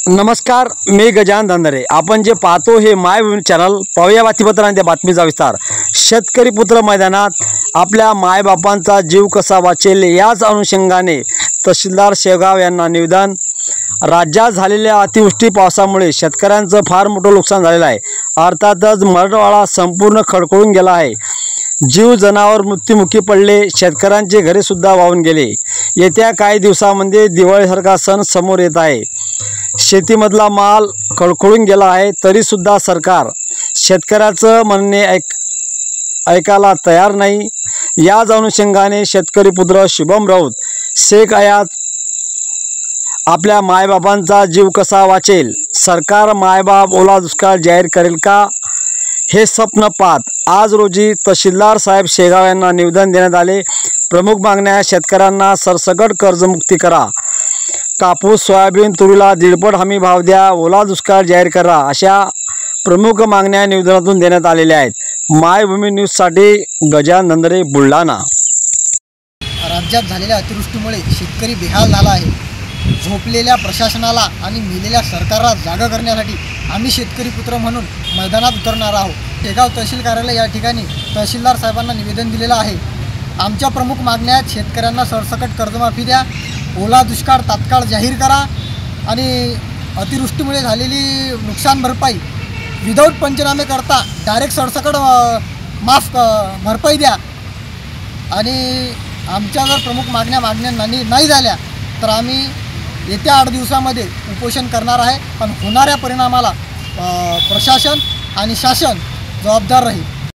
नमस्कार, मी गजानन धंदरे। आपण जे पाहतो हे मायभूमी चॅनल। पाहूया बातमीपत्रांच्या बातमीचा विस्तार। शेतकरी पुत्र मैदानात आपल्या मायबापांचा जीव कसा वाचेल याच अनुषंगाने तहसीलदार शेगाव यांना निवेदन। राज्यात झालेल्या अतिवृष्टी पावसामुळे शेतकऱ्यांचं फार मोठं नुकसान झालेलं आहे। अर्थातच मराठवाडा संपूर्ण खडखडून गेला आहे। जीव जनावर मृत्युमुखी पडले, शेतकऱ्यांचे घरे सुद्धा वाहून गेले। येत्या काही दिवसांमध्ये दिवाळीसारखा सण समोर येत आहे। शेतीमधला माल खडखडून गेला आहे, तरी सुद्धा सरकार शेतकऱ्याचं म्हणणे ऐकायला तयार नाही। याच अनुषंगाने शेतकरी पुत्र शुभम राऊत शेख आयात आपल्या मायबापांचा जीव कसा वाचेल, सरकार मायबाप ओला दुष्काळ जाहीर करेल का, हे स्वप्न पाहत आज रोजी तहसीलदार साहेब शेगाव यांना निवेदन देण्यात आले। प्रमुख मागण्या: शेतकऱ्यांना सरसकट कर्जमुक्ती करा, कापूस सोयाबीन तुरीला दीडपट हमी भाव द्या, ओला दुष्काळ जाहीर करा, अशा प्रमुख मागण्या निवेदनातून देण्यात आलेल्या आहेत। मायभूमी न्यूजसाठी गजानन धंदरे, बुलढाणा। राज्यात झालेल्या अतिवृष्टीमुळे शेतकरी बेहाल झाला आहे। झोपलेल्या प्रशासनाला आणि मेलेल्या सरकारला जागा करण्यासाठी आम्ही शेतकरी पुत्र म्हणून मैदानात उतरणार आहोत। शेगाव तहसील कार्यालय या ठिकाणी तहसीलदार साहेबांना निवेदन दिलेलं आहे। आमच्या प्रमुख मागण्या आहेत: शेतकऱ्यांना सरसकट कर्जमाफी द्या, ओला दुष्काळ तात्काळ जाहीर करा आणि अतिवृष्टीमुळे झालेली नुकसान भरपाई विदाऊट पंचनामे करता डायरेक्ट सरसकट भरपाई द्या। आणि आमच्या जर प्रमुख मागण्या नाही झाल्या तर आम्ही येत्या 8 दिवसामध्ये उपोषण करणार आहे। पण होणाऱ्या परिणामाला प्रशासन आणि शासन जबाबदार राहील।